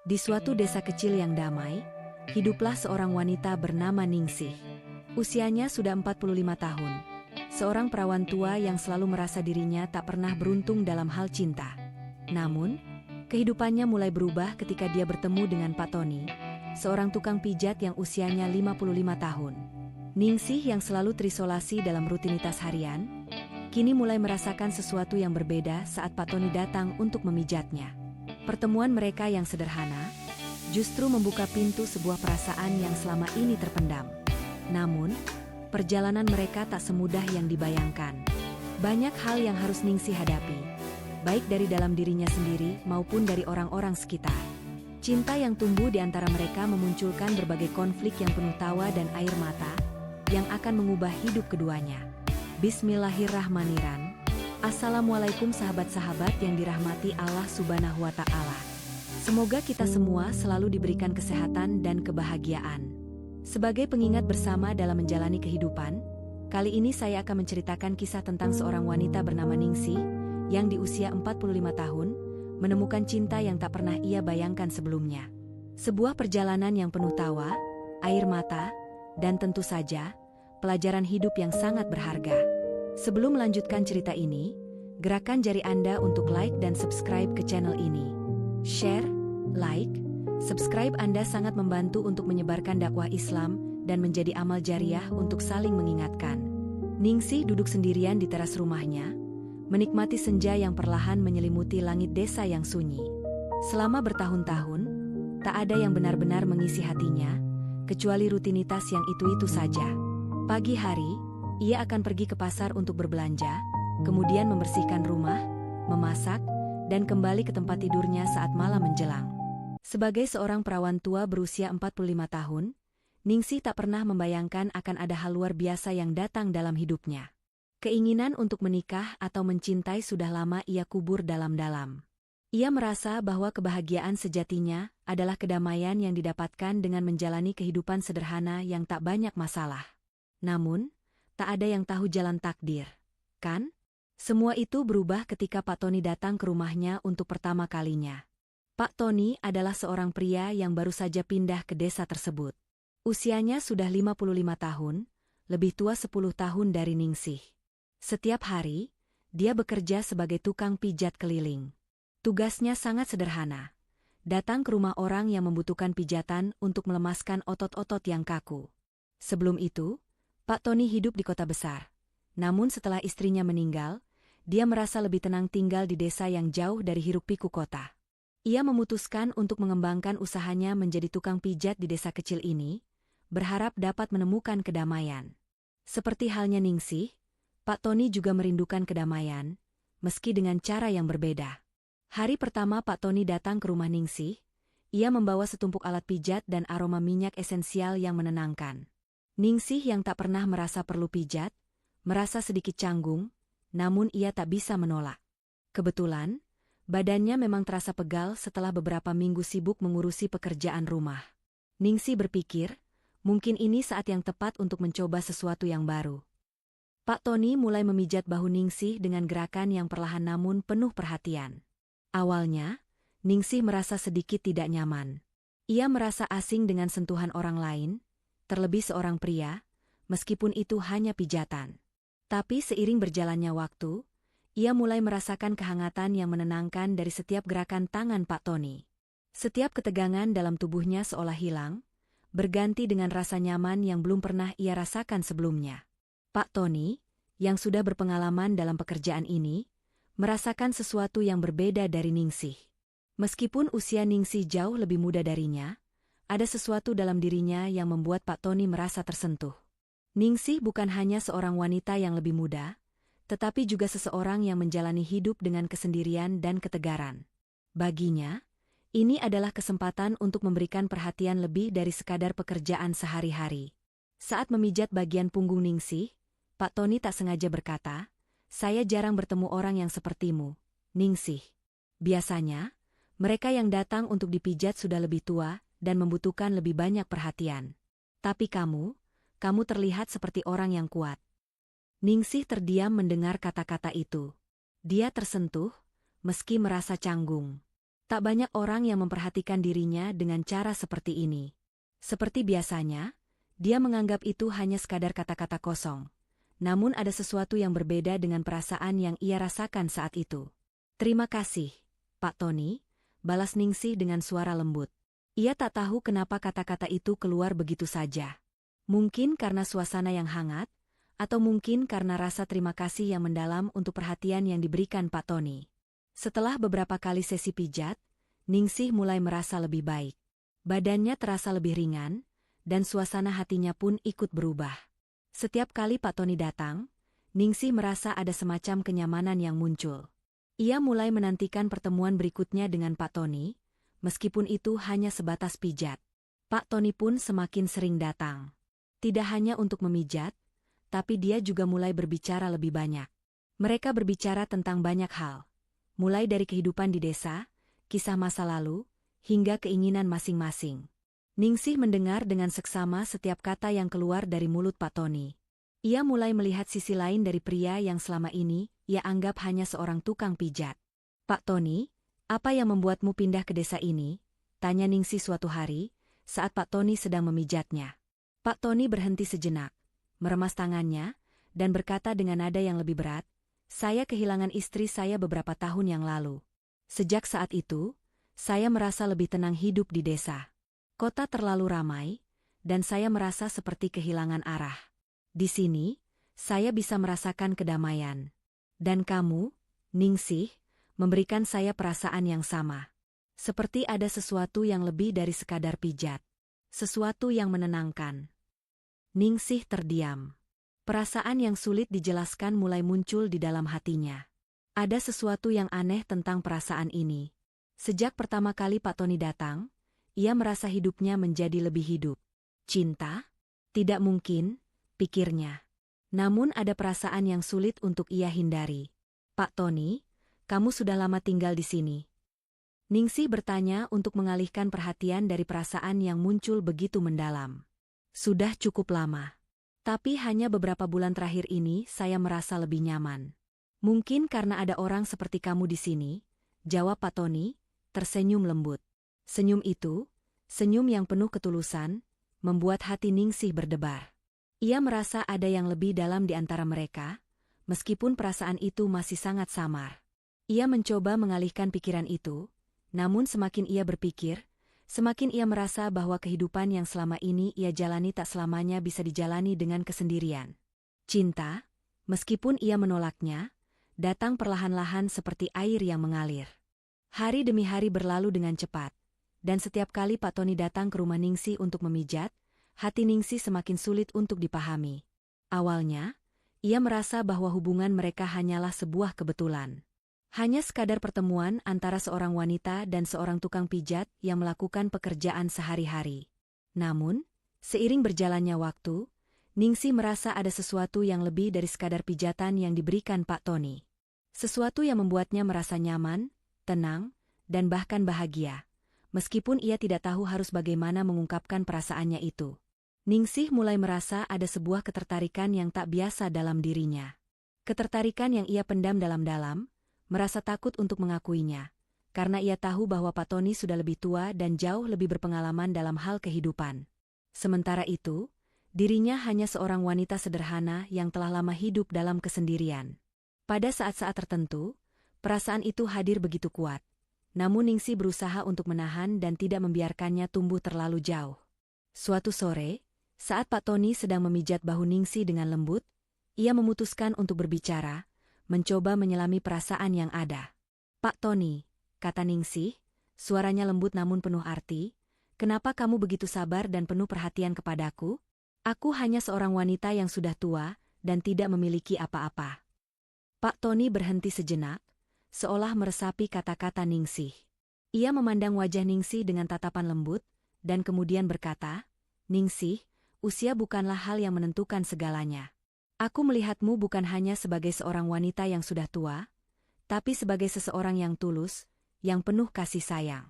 Di suatu desa kecil yang damai, hiduplah seorang wanita bernama Ningsih. Usianya sudah 45 tahun. Seorang perawan tua yang selalu merasa dirinya tak pernah beruntung dalam hal cinta. Namun, kehidupannya mulai berubah ketika dia bertemu dengan Pak Tony, seorang tukang pijat yang usianya 55 tahun. Ningsih yang selalu terisolasi dalam rutinitas harian, kini mulai merasakan sesuatu yang berbeda saat Pak Tony datang untuk memijatnya. Pertemuan mereka yang sederhana justru membuka pintu sebuah perasaan yang selama ini terpendam. Namun, perjalanan mereka tak semudah yang dibayangkan. Banyak hal yang harus Ningsih hadapi, baik dari dalam dirinya sendiri maupun dari orang-orang sekitar. Cinta yang tumbuh di antara mereka memunculkan berbagai konflik yang penuh tawa dan air mata, yang akan mengubah hidup keduanya. Bismillahirrahmanirrahim. Assalamualaikum sahabat-sahabat yang dirahmati Allah Subhanahu wa Ta'ala. Semoga kita semua selalu diberikan kesehatan dan kebahagiaan. Sebagai pengingat bersama dalam menjalani kehidupan, kali ini saya akan menceritakan kisah tentang seorang wanita bernama Ningsih yang di usia 45 tahun menemukan cinta yang tak pernah ia bayangkan sebelumnya. Sebuah perjalanan yang penuh tawa, air mata, dan tentu saja pelajaran hidup yang sangat berharga. Sebelum melanjutkan cerita ini, gerakan jari Anda untuk like dan subscribe ke channel ini. Share, like, subscribe Anda sangat membantu untuk menyebarkan dakwah Islam dan menjadi amal jariah untuk saling mengingatkan. Ningsih duduk sendirian di teras rumahnya, menikmati senja yang perlahan menyelimuti langit desa yang sunyi. Selama bertahun-tahun, tak ada yang benar-benar mengisi hatinya, kecuali rutinitas yang itu-itu saja. Pagi hari, ia akan pergi ke pasar untuk berbelanja, kemudian membersihkan rumah, memasak, dan kembali ke tempat tidurnya saat malam menjelang. Sebagai seorang perawan tua berusia 45 tahun, Ningsih tak pernah membayangkan akan ada hal luar biasa yang datang dalam hidupnya. Keinginan untuk menikah atau mencintai sudah lama ia kubur dalam-dalam. Ia merasa bahwa kebahagiaan sejatinya adalah kedamaian yang didapatkan dengan menjalani kehidupan sederhana yang tak banyak masalah. Namun, tak ada yang tahu jalan takdir, kan? Semua itu berubah ketika Pak Tony datang ke rumahnya untuk pertama kalinya. Pak Tony adalah seorang pria yang baru saja pindah ke desa tersebut. Usianya sudah 55 tahun, lebih tua 10 tahun dari Ningsih. Setiap hari, dia bekerja sebagai tukang pijat keliling. Tugasnya sangat sederhana. Datang ke rumah orang yang membutuhkan pijatan untuk melemaskan otot-otot yang kaku. Sebelum itu, Pak Tony hidup di kota besar. Namun setelah istrinya meninggal, dia merasa lebih tenang tinggal di desa yang jauh dari hiruk-pikuk kota. Ia memutuskan untuk mengembangkan usahanya menjadi tukang pijat di desa kecil ini, berharap dapat menemukan kedamaian. Seperti halnya Ningsih, Pak Tony juga merindukan kedamaian, meski dengan cara yang berbeda. Hari pertama Pak Tony datang ke rumah Ningsih, ia membawa setumpuk alat pijat dan aroma minyak esensial yang menenangkan. Ningsih yang tak pernah merasa perlu pijat, merasa sedikit canggung, namun ia tak bisa menolak. Kebetulan, badannya memang terasa pegal setelah beberapa minggu sibuk mengurusi pekerjaan rumah. Ningsih berpikir, mungkin ini saat yang tepat untuk mencoba sesuatu yang baru. Pak Tony mulai memijat bahu Ningsih dengan gerakan yang perlahan namun penuh perhatian. Awalnya, Ningsih merasa sedikit tidak nyaman. Ia merasa asing dengan sentuhan orang lain, terlebih seorang pria, meskipun itu hanya pijatan. Tapi seiring berjalannya waktu, ia mulai merasakan kehangatan yang menenangkan dari setiap gerakan tangan Pak Tony. Setiap ketegangan dalam tubuhnya seolah hilang, berganti dengan rasa nyaman yang belum pernah ia rasakan sebelumnya. Pak Tony, yang sudah berpengalaman dalam pekerjaan ini, merasakan sesuatu yang berbeda dari Ningsih. Meskipun usia Ningsih jauh lebih muda darinya, ada sesuatu dalam dirinya yang membuat Pak Tony merasa tersentuh. Ningsih bukan hanya seorang wanita yang lebih muda, tetapi juga seseorang yang menjalani hidup dengan kesendirian dan ketegaran. Baginya, ini adalah kesempatan untuk memberikan perhatian lebih dari sekadar pekerjaan sehari-hari. Saat memijat bagian punggung Ningsih, Pak Tony tak sengaja berkata, "Saya jarang bertemu orang yang sepertimu, Ningsih. Biasanya, mereka yang datang untuk dipijat sudah lebih tua dan membutuhkan lebih banyak perhatian. Tapi kamu terlihat seperti orang yang kuat." Ningsih terdiam mendengar kata-kata itu. Dia tersentuh, meski merasa canggung. Tak banyak orang yang memperhatikan dirinya dengan cara seperti ini. Seperti biasanya, dia menganggap itu hanya sekadar kata-kata kosong. Namun ada sesuatu yang berbeda dengan perasaan yang ia rasakan saat itu. "Terima kasih, Pak Tony," balas Ningsih dengan suara lembut. Ia tak tahu kenapa kata-kata itu keluar begitu saja. Mungkin karena suasana yang hangat, atau mungkin karena rasa terima kasih yang mendalam untuk perhatian yang diberikan Pak Tony. Setelah beberapa kali sesi pijat, Ningsih mulai merasa lebih baik. Badannya terasa lebih ringan, dan suasana hatinya pun ikut berubah. Setiap kali Pak Tony datang, Ningsih merasa ada semacam kenyamanan yang muncul. Ia mulai menantikan pertemuan berikutnya dengan Pak Tony, meskipun itu hanya sebatas pijat. Pak Tony pun semakin sering datang. Tidak hanya untuk memijat, tapi dia juga mulai berbicara lebih banyak. Mereka berbicara tentang banyak hal, mulai dari kehidupan di desa, kisah masa lalu, hingga keinginan masing-masing. Ningsih mendengar dengan seksama setiap kata yang keluar dari mulut Pak Tony. Ia mulai melihat sisi lain dari pria yang selama ini ia anggap hanya seorang tukang pijat. "Pak Tony, apa yang membuatmu pindah ke desa ini?" tanya Ningsih suatu hari, saat Pak Tony sedang memijatnya. Pak Tony berhenti sejenak, meremas tangannya, dan berkata dengan nada yang lebih berat, "Saya kehilangan istri saya beberapa tahun yang lalu. Sejak saat itu, saya merasa lebih tenang hidup di desa. Kota terlalu ramai, dan saya merasa seperti kehilangan arah. Di sini, saya bisa merasakan kedamaian. Dan kamu, Ningsih, memberikan saya perasaan yang sama. Seperti ada sesuatu yang lebih dari sekadar pijat. Sesuatu yang menenangkan." Ningsih terdiam. Perasaan yang sulit dijelaskan mulai muncul di dalam hatinya. Ada sesuatu yang aneh tentang perasaan ini. Sejak pertama kali Pak Tony datang, ia merasa hidupnya menjadi lebih hidup. Cinta? Tidak mungkin, pikirnya. Namun ada perasaan yang sulit untuk ia hindari. "Pak Tony, kamu sudah lama tinggal di sini?" Ningsih bertanya untuk mengalihkan perhatian dari perasaan yang muncul begitu mendalam. "Sudah cukup lama. Tapi hanya beberapa bulan terakhir ini saya merasa lebih nyaman. Mungkin karena ada orang seperti kamu di sini," jawab Pak Tony, tersenyum lembut. Senyum itu, senyum yang penuh ketulusan, membuat hati Ningsih berdebar. Ia merasa ada yang lebih dalam di antara mereka, meskipun perasaan itu masih sangat samar. Ia mencoba mengalihkan pikiran itu, namun semakin ia berpikir, semakin ia merasa bahwa kehidupan yang selama ini ia jalani tak selamanya bisa dijalani dengan kesendirian. Cinta, meskipun ia menolaknya, datang perlahan-lahan seperti air yang mengalir. Hari demi hari berlalu dengan cepat. Dan setiap kali Pak Tony datang ke rumah Ningsih untuk memijat, hati Ningsih semakin sulit untuk dipahami. Awalnya, ia merasa bahwa hubungan mereka hanyalah sebuah kebetulan. Hanya sekadar pertemuan antara seorang wanita dan seorang tukang pijat yang melakukan pekerjaan sehari-hari. Namun, seiring berjalannya waktu, Ningsih merasa ada sesuatu yang lebih dari sekadar pijatan yang diberikan Pak Tony. Sesuatu yang membuatnya merasa nyaman, tenang, dan bahkan bahagia. Meskipun ia tidak tahu harus bagaimana mengungkapkan perasaannya itu. Ningsih mulai merasa ada sebuah ketertarikan yang tak biasa dalam dirinya. Ketertarikan yang ia pendam dalam-dalam, merasa takut untuk mengakuinya, karena ia tahu bahwa Pak Tony sudah lebih tua dan jauh lebih berpengalaman dalam hal kehidupan. Sementara itu, dirinya hanya seorang wanita sederhana yang telah lama hidup dalam kesendirian. Pada saat-saat tertentu, perasaan itu hadir begitu kuat. Namun Ningsih berusaha untuk menahan dan tidak membiarkannya tumbuh terlalu jauh. Suatu sore, saat Pak Tony sedang memijat bahu Ningsih dengan lembut, ia memutuskan untuk berbicara, mencoba menyelami perasaan yang ada. "Pak Tony," kata Ningsih, suaranya lembut namun penuh arti, "kenapa kamu begitu sabar dan penuh perhatian kepadaku? Aku hanya seorang wanita yang sudah tua dan tidak memiliki apa-apa." Pak Tony berhenti sejenak, seolah meresapi kata-kata Ningsih. Ia memandang wajah Ningsih dengan tatapan lembut, dan kemudian berkata, "Ningsih, usia bukanlah hal yang menentukan segalanya. Aku melihatmu bukan hanya sebagai seorang wanita yang sudah tua, tapi sebagai seseorang yang tulus, yang penuh kasih sayang.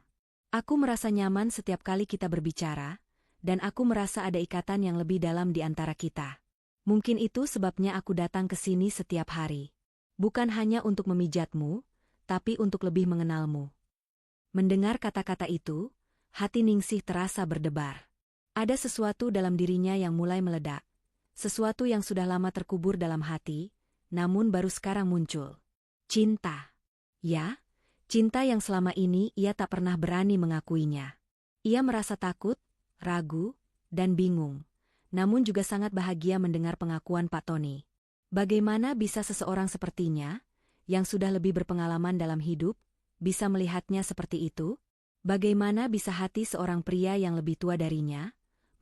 Aku merasa nyaman setiap kali kita berbicara, dan aku merasa ada ikatan yang lebih dalam di antara kita. Mungkin itu sebabnya aku datang ke sini setiap hari. Bukan hanya untuk memijatmu, tapi untuk lebih mengenalmu." Mendengar kata-kata itu, hati Ningsih terasa berdebar. Ada sesuatu dalam dirinya yang mulai meledak. Sesuatu yang sudah lama terkubur dalam hati, namun baru sekarang muncul. Cinta. Ya, cinta yang selama ini ia tak pernah berani mengakuinya. Ia merasa takut, ragu, dan bingung. Namun juga sangat bahagia mendengar pengakuan Pak Tony. Bagaimana bisa seseorang sepertinya, yang sudah lebih berpengalaman dalam hidup, bisa melihatnya seperti itu? Bagaimana bisa hati seorang pria yang lebih tua darinya,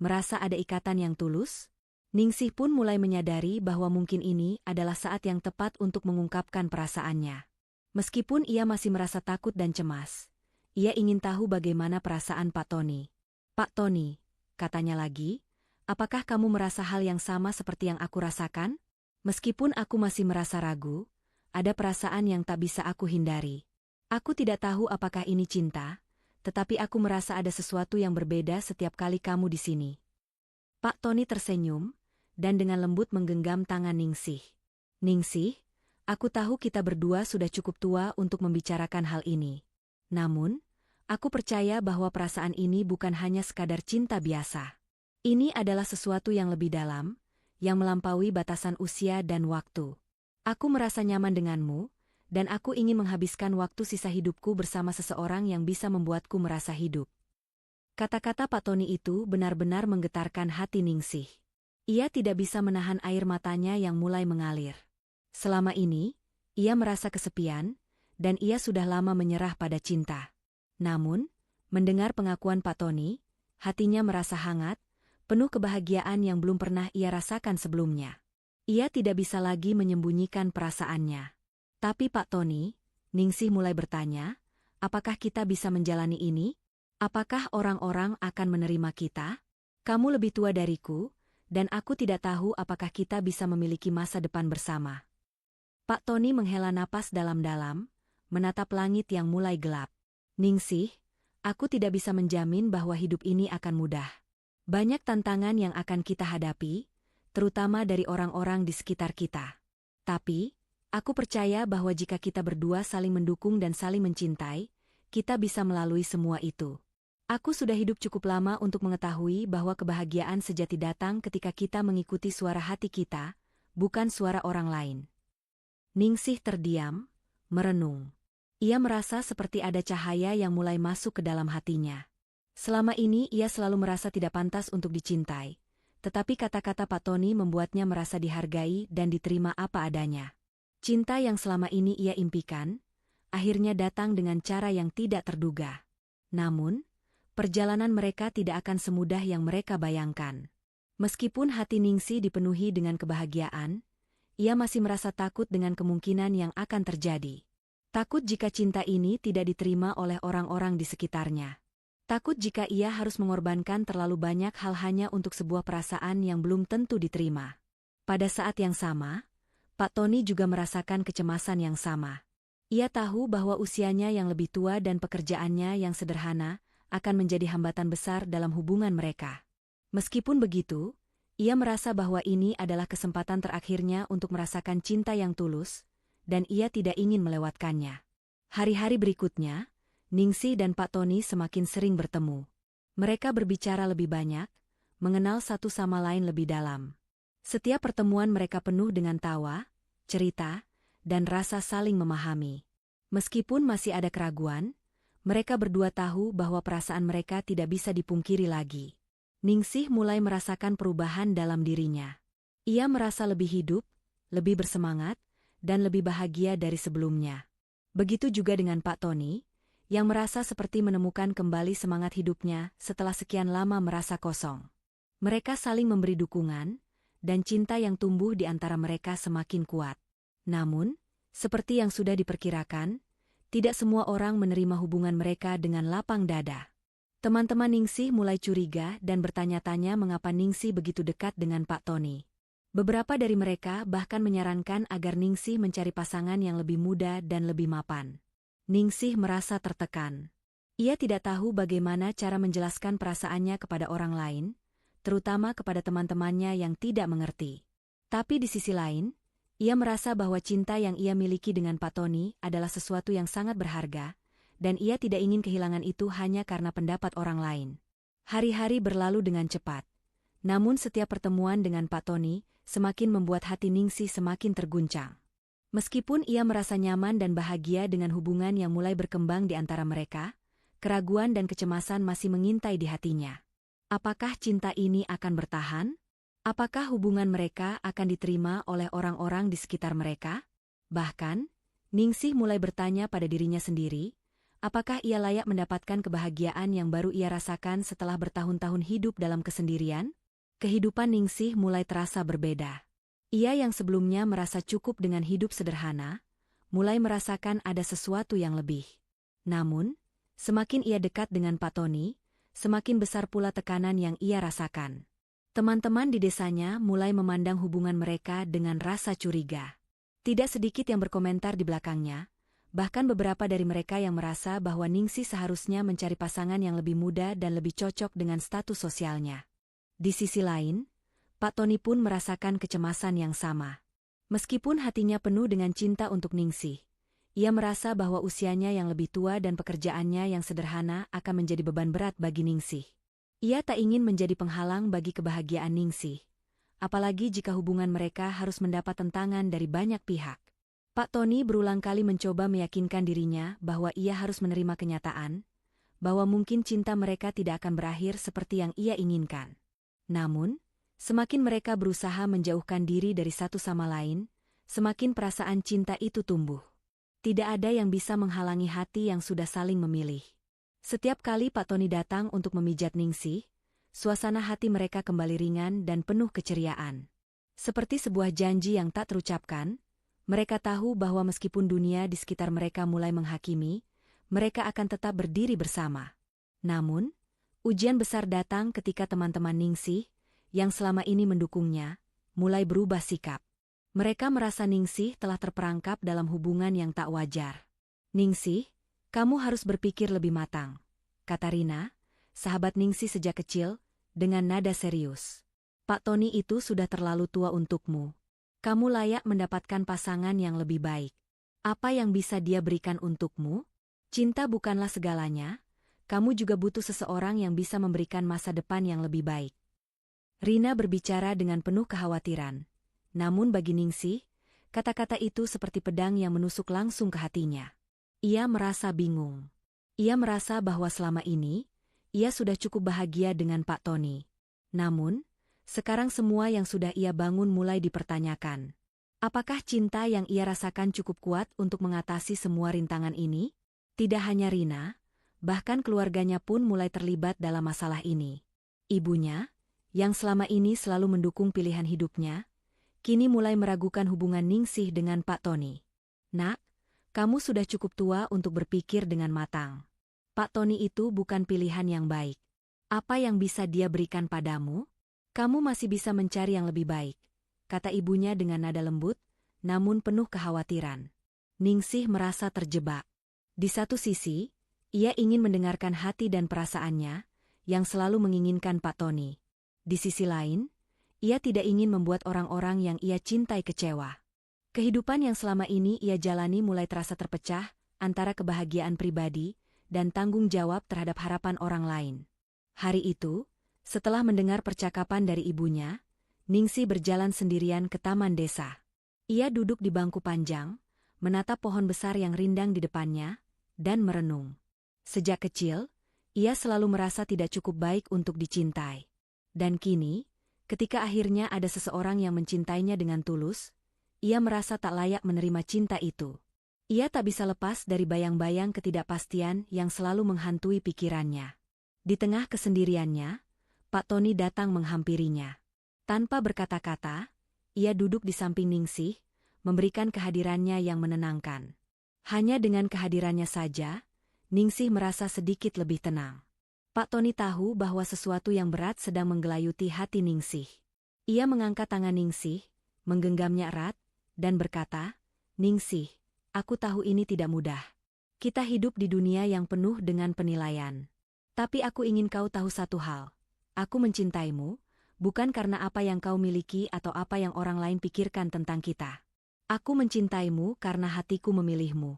merasa ada ikatan yang tulus? Ningsih pun mulai menyadari bahwa mungkin ini adalah saat yang tepat untuk mengungkapkan perasaannya. Meskipun ia masih merasa takut dan cemas, ia ingin tahu bagaimana perasaan Pak Tony. Pak Tony, katanya lagi, apakah kamu merasa hal yang sama seperti yang aku rasakan? Meskipun aku masih merasa ragu, ada perasaan yang tak bisa aku hindari. Aku tidak tahu apakah ini cinta, tetapi aku merasa ada sesuatu yang berbeda setiap kali kamu di sini. Pak Tony tersenyum, dan dengan lembut menggenggam tangan Ningsih. Ningsih, aku tahu kita berdua sudah cukup tua untuk membicarakan hal ini. Namun, aku percaya bahwa perasaan ini bukan hanya sekadar cinta biasa. Ini adalah sesuatu yang lebih dalam, yang melampaui batasan usia dan waktu. Aku merasa nyaman denganmu, dan aku ingin menghabiskan waktu sisa hidupku bersama seseorang yang bisa membuatku merasa hidup. Kata-kata Pak Tony itu benar-benar menggetarkan hati Ningsih. Ia tidak bisa menahan air matanya yang mulai mengalir. Selama ini, ia merasa kesepian, dan ia sudah lama menyerah pada cinta. Namun, mendengar pengakuan Pak Tony, hatinya merasa hangat, penuh kebahagiaan yang belum pernah ia rasakan sebelumnya. Ia tidak bisa lagi menyembunyikan perasaannya. Tapi Pak Tony, Ningsih mulai bertanya, apakah kita bisa menjalani ini? Apakah orang-orang akan menerima kita? Kamu lebih tua dariku, dan aku tidak tahu apakah kita bisa memiliki masa depan bersama. Pak Tony menghela napas dalam-dalam, menatap langit yang mulai gelap. Ningsih, aku tidak bisa menjamin bahwa hidup ini akan mudah. Banyak tantangan yang akan kita hadapi, terutama dari orang-orang di sekitar kita. Tapi, aku percaya bahwa jika kita berdua saling mendukung dan saling mencintai, kita bisa melalui semua itu. Aku sudah hidup cukup lama untuk mengetahui bahwa kebahagiaan sejati datang ketika kita mengikuti suara hati kita, bukan suara orang lain. Ningsih terdiam, merenung. Ia merasa seperti ada cahaya yang mulai masuk ke dalam hatinya. Selama ini ia selalu merasa tidak pantas untuk dicintai, tetapi kata-kata Pak Tony membuatnya merasa dihargai dan diterima apa adanya. Cinta yang selama ini ia impikan, akhirnya datang dengan cara yang tidak terduga. Namun, perjalanan mereka tidak akan semudah yang mereka bayangkan. Meskipun hati Ningsih dipenuhi dengan kebahagiaan, ia masih merasa takut dengan kemungkinan yang akan terjadi. Takut jika cinta ini tidak diterima oleh orang-orang di sekitarnya. Takut jika ia harus mengorbankan terlalu banyak hal hanya untuk sebuah perasaan yang belum tentu diterima. Pada saat yang sama, Pak Tony juga merasakan kecemasan yang sama. Ia tahu bahwa usianya yang lebih tua dan pekerjaannya yang sederhana akan menjadi hambatan besar dalam hubungan mereka. Meskipun begitu, ia merasa bahwa ini adalah kesempatan terakhirnya untuk merasakan cinta yang tulus, dan ia tidak ingin melewatkannya. Hari-hari berikutnya, Ningsih dan Pak Tony semakin sering bertemu. Mereka berbicara lebih banyak, mengenal satu sama lain lebih dalam. Setiap pertemuan mereka penuh dengan tawa, cerita, dan rasa saling memahami. Meskipun masih ada keraguan, mereka berdua tahu bahwa perasaan mereka tidak bisa dipungkiri lagi. Ningsih mulai merasakan perubahan dalam dirinya. Ia merasa lebih hidup, lebih bersemangat, dan lebih bahagia dari sebelumnya. Begitu juga dengan Pak Tony, yang merasa seperti menemukan kembali semangat hidupnya setelah sekian lama merasa kosong. Mereka saling memberi dukungan, dan cinta yang tumbuh di antara mereka semakin kuat. Namun, seperti yang sudah diperkirakan, tidak semua orang menerima hubungan mereka dengan lapang dada. Teman-teman Ningsih mulai curiga dan bertanya-tanya mengapa Ningsih begitu dekat dengan Pak Tony. Beberapa dari mereka bahkan menyarankan agar Ningsih mencari pasangan yang lebih muda dan lebih mapan. Ningsih merasa tertekan. Ia tidak tahu bagaimana cara menjelaskan perasaannya kepada orang lain, terutama kepada teman-temannya yang tidak mengerti. Tapi di sisi lain, ia merasa bahwa cinta yang ia miliki dengan Pak Tony adalah sesuatu yang sangat berharga, dan ia tidak ingin kehilangan itu hanya karena pendapat orang lain. Hari-hari berlalu dengan cepat. Namun setiap pertemuan dengan Pak Tony semakin membuat hati Ningsih semakin terguncang. Meskipun ia merasa nyaman dan bahagia dengan hubungan yang mulai berkembang di antara mereka, keraguan dan kecemasan masih mengintai di hatinya. Apakah cinta ini akan bertahan? Apakah hubungan mereka akan diterima oleh orang-orang di sekitar mereka? Bahkan, Ningsih mulai bertanya pada dirinya sendiri, apakah ia layak mendapatkan kebahagiaan yang baru ia rasakan setelah bertahun-tahun hidup dalam kesendirian? Kehidupan Ningsih mulai terasa berbeda. Ia yang sebelumnya merasa cukup dengan hidup sederhana, mulai merasakan ada sesuatu yang lebih. Namun, semakin ia dekat dengan Pak Tony, semakin besar pula tekanan yang ia rasakan. Teman-teman di desanya mulai memandang hubungan mereka dengan rasa curiga. Tidak sedikit yang berkomentar di belakangnya, bahkan beberapa dari mereka yang merasa bahwa Ningsih seharusnya mencari pasangan yang lebih muda dan lebih cocok dengan status sosialnya. Di sisi lain, Pak Tony pun merasakan kecemasan yang sama. Meskipun hatinya penuh dengan cinta untuk Ningsih, ia merasa bahwa usianya yang lebih tua dan pekerjaannya yang sederhana akan menjadi beban berat bagi Ningsih. Ia tak ingin menjadi penghalang bagi kebahagiaan Ningsih, apalagi jika hubungan mereka harus mendapat tentangan dari banyak pihak. Pak Tony berulang kali mencoba meyakinkan dirinya bahwa ia harus menerima kenyataan, bahwa mungkin cinta mereka tidak akan berakhir seperti yang ia inginkan. Namun, semakin mereka berusaha menjauhkan diri dari satu sama lain, semakin perasaan cinta itu tumbuh. Tidak ada yang bisa menghalangi hati yang sudah saling memilih. Setiap kali Pak Tony datang untuk memijat Ningsih, suasana hati mereka kembali ringan dan penuh keceriaan. Seperti sebuah janji yang tak terucapkan, mereka tahu bahwa meskipun dunia di sekitar mereka mulai menghakimi, mereka akan tetap berdiri bersama. Namun, ujian besar datang ketika teman-teman Ningsih, yang selama ini mendukungnya, mulai berubah sikap. Mereka merasa Ningsih telah terperangkap dalam hubungan yang tak wajar. "Ningsih, kamu harus berpikir lebih matang," kata Rina, sahabat Ningsih sejak kecil, dengan nada serius. "Pak Tony itu sudah terlalu tua untukmu. Kamu layak mendapatkan pasangan yang lebih baik. Apa yang bisa dia berikan untukmu? Cinta bukanlah segalanya. Kamu juga butuh seseorang yang bisa memberikan masa depan yang lebih baik." Rina berbicara dengan penuh kekhawatiran. Namun bagi Ningsih, kata-kata itu seperti pedang yang menusuk langsung ke hatinya. Ia merasa bingung. Ia merasa bahwa selama ini, ia sudah cukup bahagia dengan Pak Tony. Namun, sekarang semua yang sudah ia bangun mulai dipertanyakan. Apakah cinta yang ia rasakan cukup kuat untuk mengatasi semua rintangan ini? Tidak hanya Rina, bahkan keluarganya pun mulai terlibat dalam masalah ini. Ibunya, yang selama ini selalu mendukung pilihan hidupnya, kini mulai meragukan hubungan Ningsih dengan Pak Tony. "Nak, kamu sudah cukup tua untuk berpikir dengan matang. Pak Tony itu bukan pilihan yang baik. Apa yang bisa dia berikan padamu? Kamu masih bisa mencari yang lebih baik," kata ibunya dengan nada lembut, namun penuh kekhawatiran. Ningsih merasa terjebak. Di satu sisi, ia ingin mendengarkan hati dan perasaannya, yang selalu menginginkan Pak Tony. Di sisi lain, ia tidak ingin membuat orang-orang yang ia cintai kecewa. Kehidupan yang selama ini ia jalani mulai terasa terpecah antara kebahagiaan pribadi dan tanggung jawab terhadap harapan orang lain. Hari itu, setelah mendengar percakapan dari ibunya, Ningsih berjalan sendirian ke taman desa. Ia duduk di bangku panjang, menatap pohon besar yang rindang di depannya, dan merenung. Sejak kecil, ia selalu merasa tidak cukup baik untuk dicintai. Dan kini, ketika akhirnya ada seseorang yang mencintainya dengan tulus, ia merasa tak layak menerima cinta itu. Ia tak bisa lepas dari bayang-bayang ketidakpastian yang selalu menghantui pikirannya. Di tengah kesendiriannya, Pak Tony datang menghampirinya. Tanpa berkata-kata, ia duduk di samping Ningsih, memberikan kehadirannya yang menenangkan. Hanya dengan kehadirannya saja, Ningsih merasa sedikit lebih tenang. Pak Tony tahu bahwa sesuatu yang berat sedang menggelayuti hati Ningsih. Ia mengangkat tangan Ningsih, menggenggamnya erat, dan berkata, "Ningsih, aku tahu ini tidak mudah. Kita hidup di dunia yang penuh dengan penilaian. Tapi aku ingin kau tahu satu hal. Aku mencintaimu, bukan karena apa yang kau miliki atau apa yang orang lain pikirkan tentang kita. Aku mencintaimu karena hatiku memilihmu."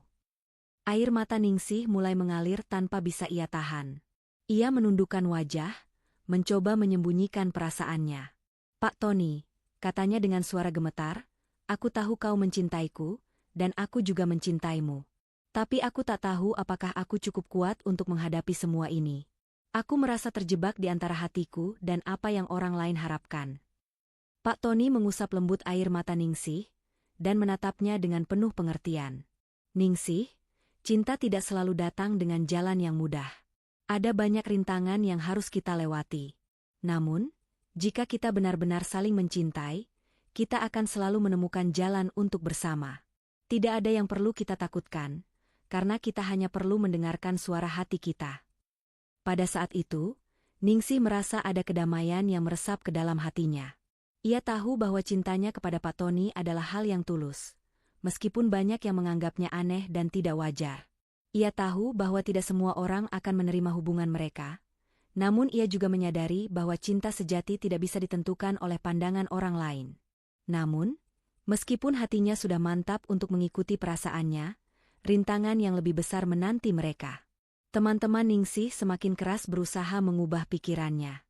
Air mata Ningsih mulai mengalir tanpa bisa ia tahan. Ia menundukkan wajah, mencoba menyembunyikan perasaannya. "Pak Tony," katanya dengan suara gemetar, "aku tahu kau mencintaiku, dan aku juga mencintaimu. Tapi aku tak tahu apakah aku cukup kuat untuk menghadapi semua ini. Aku merasa terjebak di antara hatiku dan apa yang orang lain harapkan." Pak Tony mengusap lembut air mata Ningsih, dan menatapnya dengan penuh pengertian. "Ningsih, cinta tidak selalu datang dengan jalan yang mudah. Ada banyak rintangan yang harus kita lewati. Namun, jika kita benar-benar saling mencintai, kita akan selalu menemukan jalan untuk bersama. Tidak ada yang perlu kita takutkan, karena kita hanya perlu mendengarkan suara hati kita." Pada saat itu, Ningsih merasa ada kedamaian yang meresap ke dalam hatinya. Ia tahu bahwa cintanya kepada Pak Tony adalah hal yang tulus, meskipun banyak yang menganggapnya aneh dan tidak wajar. Ia tahu bahwa tidak semua orang akan menerima hubungan mereka, namun ia juga menyadari bahwa cinta sejati tidak bisa ditentukan oleh pandangan orang lain. Namun, meskipun hatinya sudah mantap untuk mengikuti perasaannya, rintangan yang lebih besar menanti mereka. Teman-teman Ningsih semakin keras berusaha mengubah pikirannya.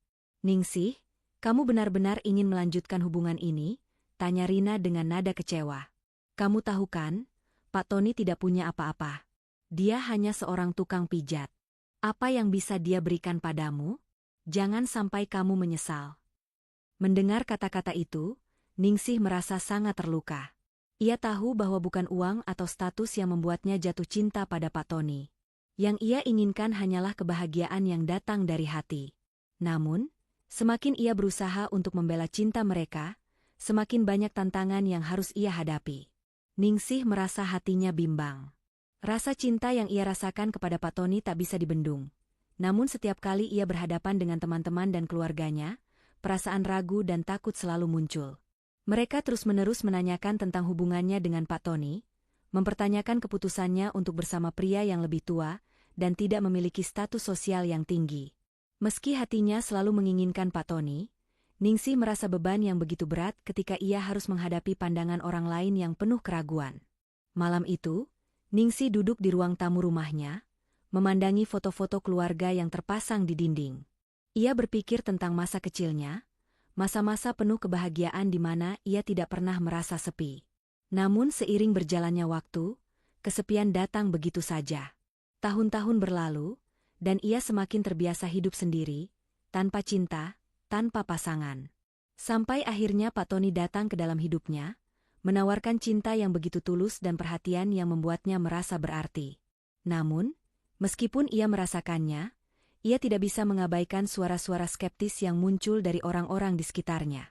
"Ningsih, kamu benar-benar ingin melanjutkan hubungan ini?" tanya Rina dengan nada kecewa. "Kamu tahu kan, Pak Tony tidak punya apa-apa. Dia hanya seorang tukang pijat. Apa yang bisa dia berikan padamu? Jangan sampai kamu menyesal." Mendengar kata-kata itu, Ningsih merasa sangat terluka. Ia tahu bahwa bukan uang atau status yang membuatnya jatuh cinta pada Pak Tony. Yang ia inginkan hanyalah kebahagiaan yang datang dari hati. Namun, semakin ia berusaha untuk membela cinta mereka, semakin banyak tantangan yang harus ia hadapi. Ningsih merasa hatinya bimbang. Rasa cinta yang ia rasakan kepada Pak Tony tak bisa dibendung. Namun setiap kali ia berhadapan dengan teman-teman dan keluarganya, perasaan ragu dan takut selalu muncul. Mereka terus-menerus menanyakan tentang hubungannya dengan Pak Tony, mempertanyakan keputusannya untuk bersama pria yang lebih tua, dan tidak memiliki status sosial yang tinggi. Meski hatinya selalu menginginkan Pak Tony, Ningsih merasa beban yang begitu berat ketika ia harus menghadapi pandangan orang lain yang penuh keraguan. Malam itu, Ningsih duduk di ruang tamu rumahnya, memandangi foto-foto keluarga yang terpasang di dinding. Ia berpikir tentang masa kecilnya, masa-masa penuh kebahagiaan di mana ia tidak pernah merasa sepi. Namun seiring berjalannya waktu, kesepian datang begitu saja. Tahun-tahun berlalu, dan ia semakin terbiasa hidup sendiri, tanpa cinta, tanpa pasangan. Sampai akhirnya Pak Tony datang ke dalam hidupnya, menawarkan cinta yang begitu tulus dan perhatian yang membuatnya merasa berarti. Namun, meskipun ia merasakannya, ia tidak bisa mengabaikan suara-suara skeptis yang muncul dari orang-orang di sekitarnya.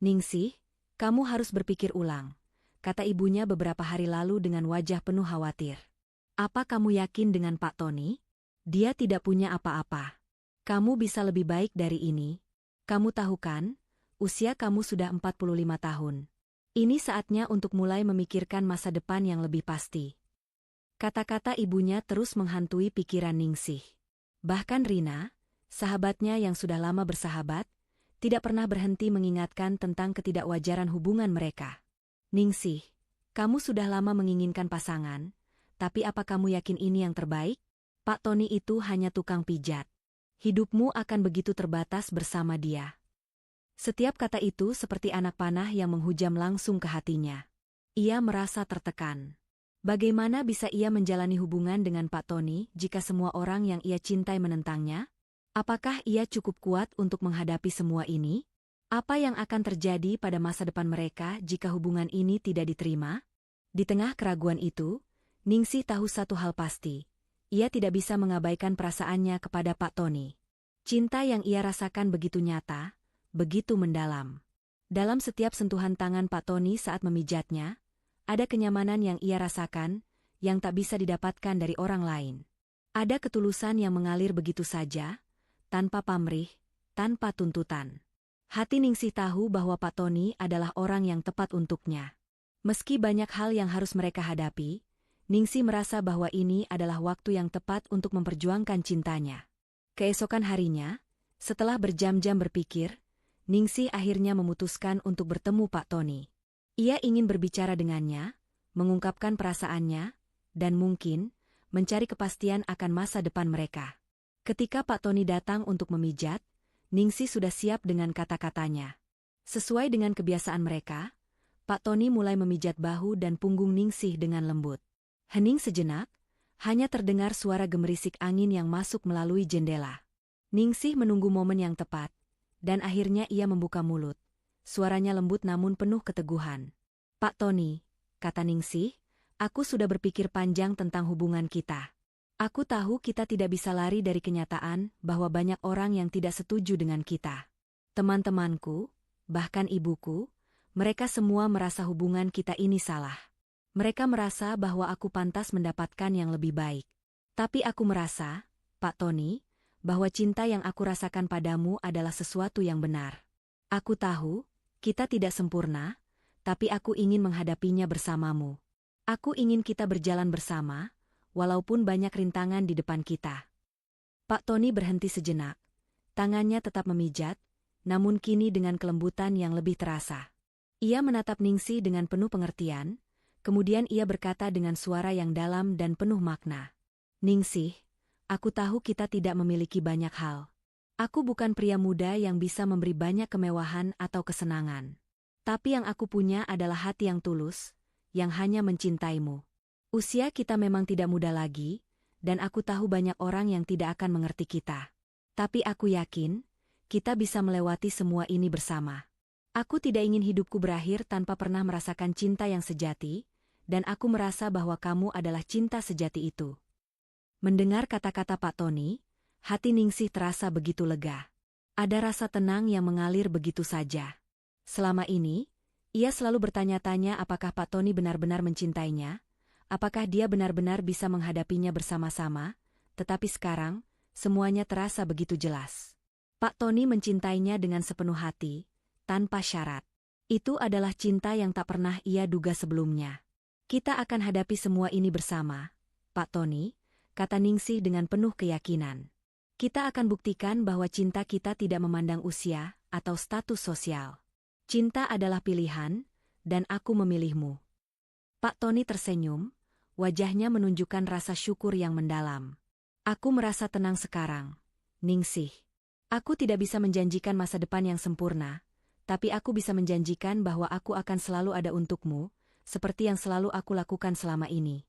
"Ningsih, kamu harus berpikir ulang," kata ibunya beberapa hari lalu dengan wajah penuh khawatir. "Apa kamu yakin dengan Pak Tony? Dia tidak punya apa-apa. Kamu bisa lebih baik dari ini. Kamu tahu kan, usia kamu sudah 45 tahun. Ini saatnya untuk mulai memikirkan masa depan yang lebih pasti." Kata-kata ibunya terus menghantui pikiran Ningsih. Bahkan Rina, sahabatnya yang sudah lama bersahabat, tidak pernah berhenti mengingatkan tentang ketidakwajaran hubungan mereka. "Ningsih, kamu sudah lama menginginkan pasangan, tapi apa kamu yakin ini yang terbaik? Pak Tony itu hanya tukang pijat. Hidupmu akan begitu terbatas bersama dia." Setiap kata itu seperti anak panah yang menghujam langsung ke hatinya. Ia merasa tertekan. Bagaimana bisa ia menjalani hubungan dengan Pak Tony jika semua orang yang ia cintai menentangnya? Apakah ia cukup kuat untuk menghadapi semua ini? Apa yang akan terjadi pada masa depan mereka jika hubungan ini tidak diterima? Di tengah keraguan itu, Ningsih tahu satu hal pasti. Ia tidak bisa mengabaikan perasaannya kepada Pak Tony. Cinta yang ia rasakan begitu nyata, begitu mendalam. Dalam setiap sentuhan tangan Pak Tony saat memijatnya, ada kenyamanan yang ia rasakan, yang tak bisa didapatkan dari orang lain. Ada ketulusan yang mengalir begitu saja, tanpa pamrih, tanpa tuntutan. Hati Ningsih tahu bahwa Pak Tony adalah orang yang tepat untuknya. Meski banyak hal yang harus mereka hadapi, Ningsih merasa bahwa ini adalah waktu yang tepat untuk memperjuangkan cintanya. Keesokan harinya, setelah berjam-jam berpikir, Ningsih akhirnya memutuskan untuk bertemu Pak Tony. Ia ingin berbicara dengannya, mengungkapkan perasaannya, dan mungkin mencari kepastian akan masa depan mereka. Ketika Pak Tony datang untuk memijat, Ningsih sudah siap dengan kata-katanya. Sesuai dengan kebiasaan mereka, Pak Tony mulai memijat bahu dan punggung Ningsih dengan lembut. Hening sejenak, hanya terdengar suara gemerisik angin yang masuk melalui jendela. Ningsih menunggu momen yang tepat, dan akhirnya ia membuka mulut. Suaranya lembut namun penuh keteguhan. "Pak Tony," kata Ningsih, "aku sudah berpikir panjang tentang hubungan kita. Aku tahu kita tidak bisa lari dari kenyataan bahwa banyak orang yang tidak setuju dengan kita. Teman-temanku, bahkan ibuku, mereka semua merasa hubungan kita ini salah. Mereka merasa bahwa aku pantas mendapatkan yang lebih baik. Tapi aku merasa, Pak Tony, bahwa cinta yang aku rasakan padamu adalah sesuatu yang benar. Aku tahu, kita tidak sempurna, tapi aku ingin menghadapinya bersamamu. Aku ingin kita berjalan bersama, walaupun banyak rintangan di depan kita." Pak Tony berhenti sejenak. Tangannya tetap memijat, namun kini dengan kelembutan yang lebih terasa. Ia menatap Ningsih dengan penuh pengertian, kemudian ia berkata dengan suara yang dalam dan penuh makna. "Ningsih, aku tahu kita tidak memiliki banyak hal. Aku bukan pria muda yang bisa memberi banyak kemewahan atau kesenangan. Tapi yang aku punya adalah hati yang tulus, yang hanya mencintaimu. Usia kita memang tidak muda lagi, dan aku tahu banyak orang yang tidak akan mengerti kita. Tapi aku yakin, kita bisa melewati semua ini bersama. Aku tidak ingin hidupku berakhir tanpa pernah merasakan cinta yang sejati, dan aku merasa bahwa kamu adalah cinta sejati itu." Mendengar kata-kata Pak Tony, hati Ningsih terasa begitu lega. Ada rasa tenang yang mengalir begitu saja. Selama ini, ia selalu bertanya-tanya apakah Pak Tony benar-benar mencintainya, apakah dia benar-benar bisa menghadapinya bersama-sama, tetapi sekarang, semuanya terasa begitu jelas. Pak Tony mencintainya dengan sepenuh hati, tanpa syarat. Itu adalah cinta yang tak pernah ia duga sebelumnya. "Kita akan hadapi semua ini bersama, Pak Tony," kata Ningsih dengan penuh keyakinan. "Kita akan buktikan bahwa cinta kita tidak memandang usia atau status sosial. Cinta adalah pilihan, dan aku memilihmu." Pak Tony tersenyum, wajahnya menunjukkan rasa syukur yang mendalam. "Aku merasa tenang sekarang, Ningsih. Aku tidak bisa menjanjikan masa depan yang sempurna, tapi aku bisa menjanjikan bahwa aku akan selalu ada untukmu, seperti yang selalu aku lakukan selama ini."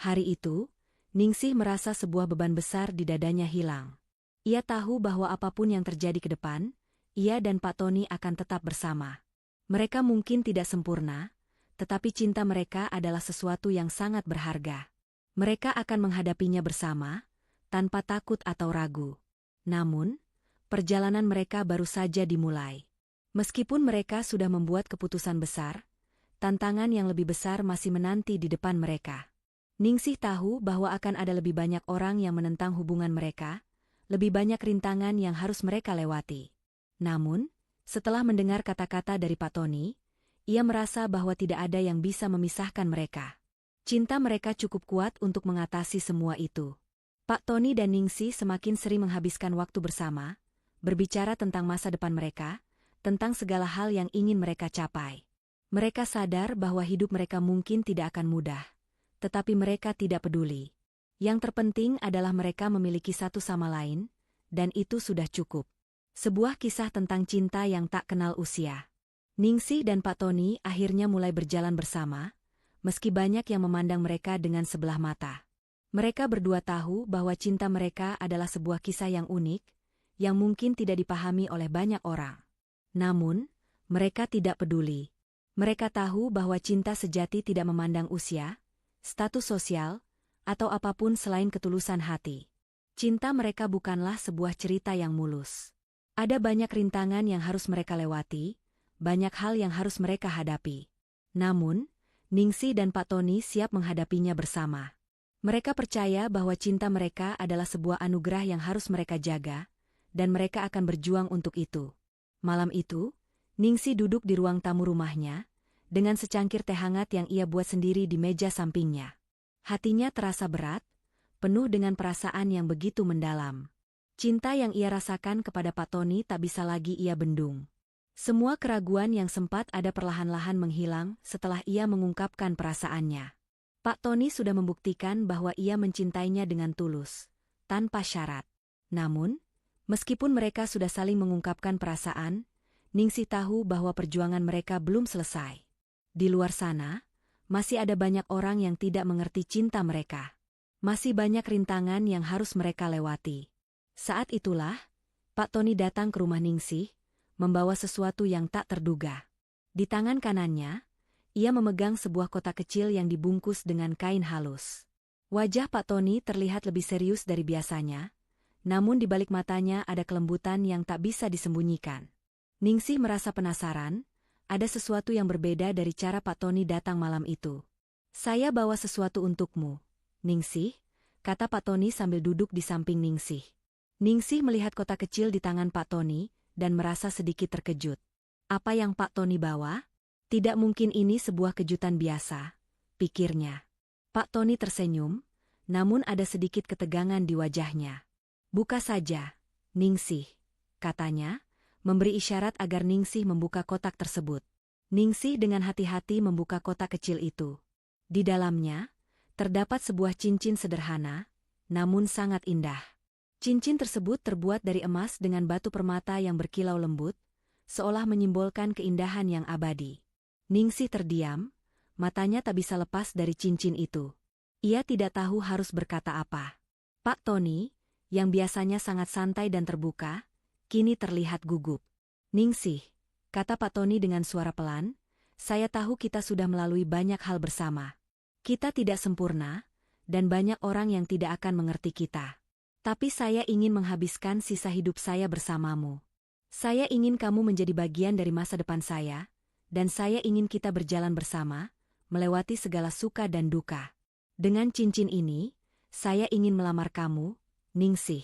Hari itu, Ningsih merasa sebuah beban besar di dadanya hilang. Ia tahu bahwa apapun yang terjadi ke depan, ia dan Pak Tony akan tetap bersama. Mereka mungkin tidak sempurna, tetapi cinta mereka adalah sesuatu yang sangat berharga. Mereka akan menghadapinya bersama, tanpa takut atau ragu. Namun, perjalanan mereka baru saja dimulai. Meskipun mereka sudah membuat keputusan besar, tantangan yang lebih besar masih menanti di depan mereka. Ningsih tahu bahwa akan ada lebih banyak orang yang menentang hubungan mereka, lebih banyak rintangan yang harus mereka lewati. Namun, setelah mendengar kata-kata dari Pak Tony, ia merasa bahwa tidak ada yang bisa memisahkan mereka. Cinta mereka cukup kuat untuk mengatasi semua itu. Pak Tony dan Ningsih semakin sering menghabiskan waktu bersama, berbicara tentang masa depan mereka, tentang segala hal yang ingin mereka capai. Mereka sadar bahwa hidup mereka mungkin tidak akan mudah, tetapi mereka tidak peduli. Yang terpenting adalah mereka memiliki satu sama lain, dan itu sudah cukup. Sebuah kisah tentang cinta yang tak kenal usia. Ningsih dan Pak Tony akhirnya mulai berjalan bersama, meski banyak yang memandang mereka dengan sebelah mata. Mereka berdua tahu bahwa cinta mereka adalah sebuah kisah yang unik, yang mungkin tidak dipahami oleh banyak orang. Namun, mereka tidak peduli. Mereka tahu bahwa cinta sejati tidak memandang usia, status sosial, atau apapun selain ketulusan hati. Cinta mereka bukanlah sebuah cerita yang mulus. Ada banyak rintangan yang harus mereka lewati, banyak hal yang harus mereka hadapi. Namun, Ningsih dan Pak Tony siap menghadapinya bersama. Mereka percaya bahwa cinta mereka adalah sebuah anugerah yang harus mereka jaga, dan mereka akan berjuang untuk itu. Malam itu, Ningsih duduk di ruang tamu rumahnya, dengan secangkir teh hangat yang ia buat sendiri di meja sampingnya. Hatinya terasa berat, penuh dengan perasaan yang begitu mendalam. Cinta yang ia rasakan kepada Pak Tony tak bisa lagi ia bendung. Semua keraguan yang sempat ada perlahan-lahan menghilang setelah ia mengungkapkan perasaannya. Pak Tony sudah membuktikan bahwa ia mencintainya dengan tulus, tanpa syarat. Namun, meskipun mereka sudah saling mengungkapkan perasaan, Ningsih tahu bahwa perjuangan mereka belum selesai. Di luar sana, masih ada banyak orang yang tidak mengerti cinta mereka. Masih banyak rintangan yang harus mereka lewati. Saat itulah, Pak Tony datang ke rumah Ningsih, membawa sesuatu yang tak terduga. Di tangan kanannya, ia memegang sebuah kotak kecil yang dibungkus dengan kain halus. Wajah Pak Tony terlihat lebih serius dari biasanya, namun di balik matanya ada kelembutan yang tak bisa disembunyikan. Ningsih merasa penasaran, ada sesuatu yang berbeda dari cara Pak Tony datang malam itu. "Saya bawa sesuatu untukmu, Ningsih," kata Pak Tony sambil duduk di samping Ningsih. Ningsih melihat kotak kecil di tangan Pak Tony dan merasa sedikit terkejut. Apa yang Pak Tony bawa? Tidak mungkin ini sebuah kejutan biasa, pikirnya. Pak Tony tersenyum, namun ada sedikit ketegangan di wajahnya. "Buka saja, Ningsih," katanya, memberi isyarat agar Ningsih membuka kotak tersebut. Ningsih dengan hati-hati membuka kotak kecil itu. Di dalamnya, terdapat sebuah cincin sederhana, namun sangat indah. Cincin tersebut terbuat dari emas dengan batu permata yang berkilau lembut, seolah menyimbolkan keindahan yang abadi. Ningsih terdiam, matanya tak bisa lepas dari cincin itu. Ia tidak tahu harus berkata apa. Pak Tony, yang biasanya sangat santai dan terbuka, kini terlihat gugup. "Ningsih," kata Pak Tony dengan suara pelan, "saya tahu kita sudah melalui banyak hal bersama. Kita tidak sempurna, dan banyak orang yang tidak akan mengerti kita. Tapi saya ingin menghabiskan sisa hidup saya bersamamu. Saya ingin kamu menjadi bagian dari masa depan saya, dan saya ingin kita berjalan bersama, melewati segala suka dan duka. Dengan cincin ini, saya ingin melamar kamu, Ningsih.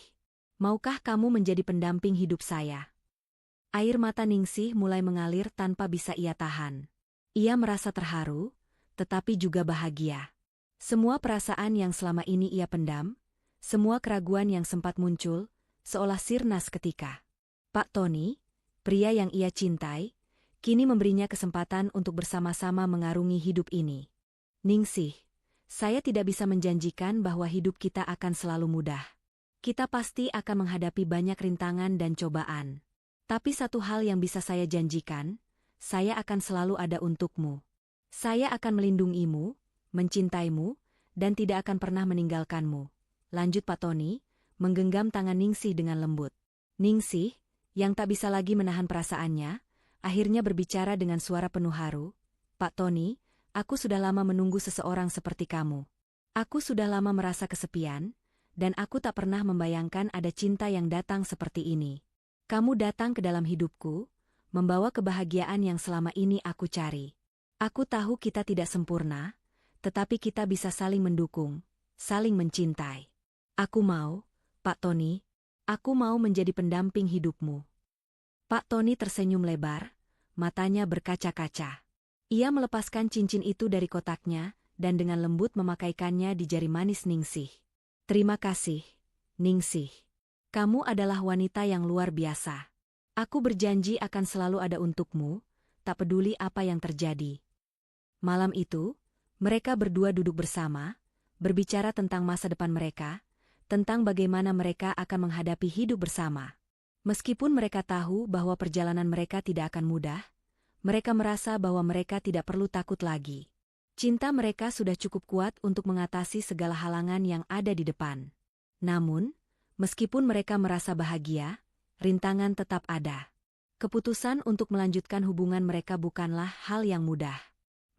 Maukah kamu menjadi pendamping hidup saya?" Air mata Ningsih mulai mengalir tanpa bisa ia tahan. Ia merasa terharu, tetapi juga bahagia. Semua perasaan yang selama ini ia pendam, semua keraguan yang sempat muncul, seolah sirna seketika. Pak Tony, pria yang ia cintai, kini memberinya kesempatan untuk bersama-sama mengarungi hidup ini. "Ningsih, saya tidak bisa menjanjikan bahwa hidup kita akan selalu mudah. Kita pasti akan menghadapi banyak rintangan dan cobaan. Tapi satu hal yang bisa saya janjikan, saya akan selalu ada untukmu. Saya akan melindungimu, mencintaimu, dan tidak akan pernah meninggalkanmu," lanjut Pak Tony, menggenggam tangan Ningsih dengan lembut. Ningsih, yang tak bisa lagi menahan perasaannya, akhirnya berbicara dengan suara penuh haru, "Pak Tony, aku sudah lama menunggu seseorang seperti kamu. Aku sudah lama merasa kesepian, dan aku tak pernah membayangkan ada cinta yang datang seperti ini. Kamu datang ke dalam hidupku, membawa kebahagiaan yang selama ini aku cari. Aku tahu kita tidak sempurna, tetapi kita bisa saling mendukung, saling mencintai. Aku mau, Pak Tony, aku mau menjadi pendamping hidupmu." Pak Tony tersenyum lebar, matanya berkaca-kaca. Ia melepaskan cincin itu dari kotaknya, dan dengan lembut memakaikannya di jari manis Ningsih. "Terima kasih, Ningsih. Kamu adalah wanita yang luar biasa. Aku berjanji akan selalu ada untukmu, tak peduli apa yang terjadi." Malam itu, mereka berdua duduk bersama, berbicara tentang masa depan mereka, tentang bagaimana mereka akan menghadapi hidup bersama. Meskipun mereka tahu bahwa perjalanan mereka tidak akan mudah, mereka merasa bahwa mereka tidak perlu takut lagi. Cinta mereka sudah cukup kuat untuk mengatasi segala halangan yang ada di depan. Namun, meskipun mereka merasa bahagia, rintangan tetap ada. Keputusan untuk melanjutkan hubungan mereka bukanlah hal yang mudah.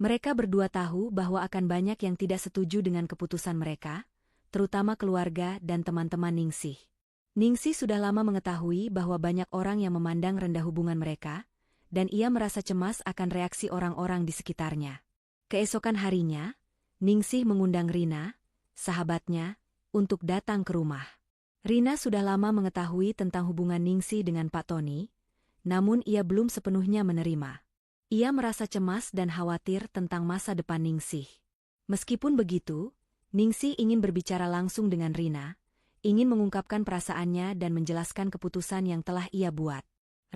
Mereka berdua tahu bahwa akan banyak yang tidak setuju dengan keputusan mereka, terutama keluarga dan teman-teman Ningsih. Ningsih sudah lama mengetahui bahwa banyak orang yang memandang rendah hubungan mereka, dan ia merasa cemas akan reaksi orang-orang di sekitarnya. Keesokan harinya, Ningsih mengundang Rina, sahabatnya, untuk datang ke rumah. Rina sudah lama mengetahui tentang hubungan Ningsih dengan Pak Tony, namun ia belum sepenuhnya menerima. Ia merasa cemas dan khawatir tentang masa depan Ningsih. Meskipun begitu, Ningsih ingin berbicara langsung dengan Rina, ingin mengungkapkan perasaannya dan menjelaskan keputusan yang telah ia buat.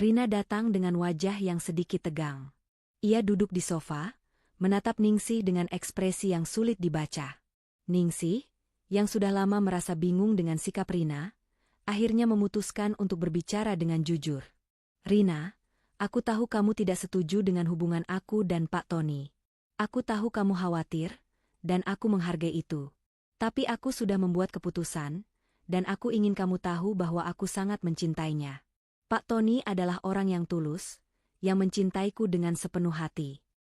Rina datang dengan wajah yang sedikit tegang. Ia duduk di sofa, menatap Ningsih dengan ekspresi yang sulit dibaca. Ningsih, yang sudah lama merasa bingung dengan sikap Rina, akhirnya memutuskan untuk berbicara dengan jujur. Rina, aku tahu kamu tidak setuju dengan hubungan aku dan Pak Tony. Aku tahu kamu khawatir, dan aku menghargai itu. Tapi aku sudah membuat keputusan, dan aku ingin kamu tahu bahwa aku sangat mencintainya. Pak Tony adalah orang yang tulus, yang mencintaiku dengan sepenuh hati.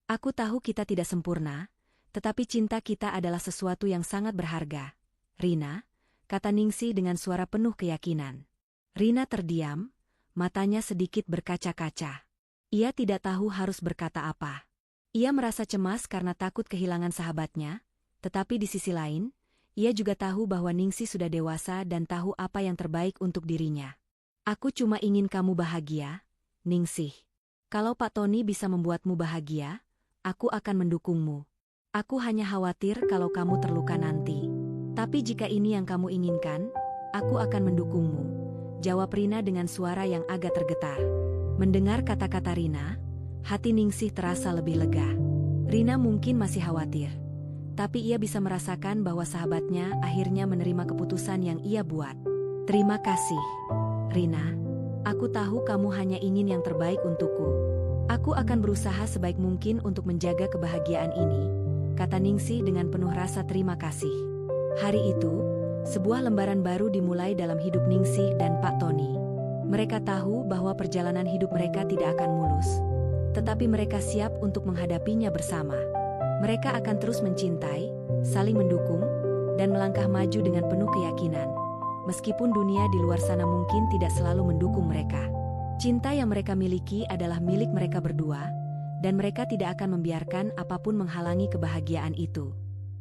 Aku tahu kita tidak sempurna, tetapi cinta kita adalah sesuatu yang sangat berharga. Rina, kata Ningsih dengan suara penuh keyakinan. Rina terdiam, matanya sedikit berkaca-kaca. Ia tidak tahu harus berkata apa. Ia merasa cemas karena takut kehilangan sahabatnya, tetapi di sisi lain, ia juga tahu bahwa Ningsih sudah dewasa dan tahu apa yang terbaik untuk dirinya. Aku cuma ingin kamu bahagia, Ningsih. Kalau Pak Tony bisa membuatmu bahagia, aku akan mendukungmu. Aku hanya khawatir kalau kamu terluka nanti. Tapi jika ini yang kamu inginkan, aku akan mendukungmu, jawab Rina dengan suara yang agak tergetar. Mendengar kata-kata Rina, hati Ningsih terasa lebih lega. Rina mungkin masih khawatir, tapi ia bisa merasakan bahwa sahabatnya akhirnya menerima keputusan yang ia buat. Terima kasih, Rina. Aku tahu kamu hanya ingin yang terbaik untukku. Aku akan berusaha sebaik mungkin untuk menjaga kebahagiaan ini, kata Ningsih dengan penuh rasa terima kasih. Hari itu, sebuah lembaran baru dimulai dalam hidup Ningsih dan Pak Tony. Mereka tahu bahwa perjalanan hidup mereka tidak akan mulus, tetapi mereka siap untuk menghadapinya bersama. Mereka akan terus mencintai, saling mendukung, dan melangkah maju dengan penuh keyakinan. Meskipun dunia di luar sana mungkin tidak selalu mendukung mereka. Cinta yang mereka miliki adalah milik mereka berdua, dan mereka tidak akan membiarkan apapun menghalangi kebahagiaan itu.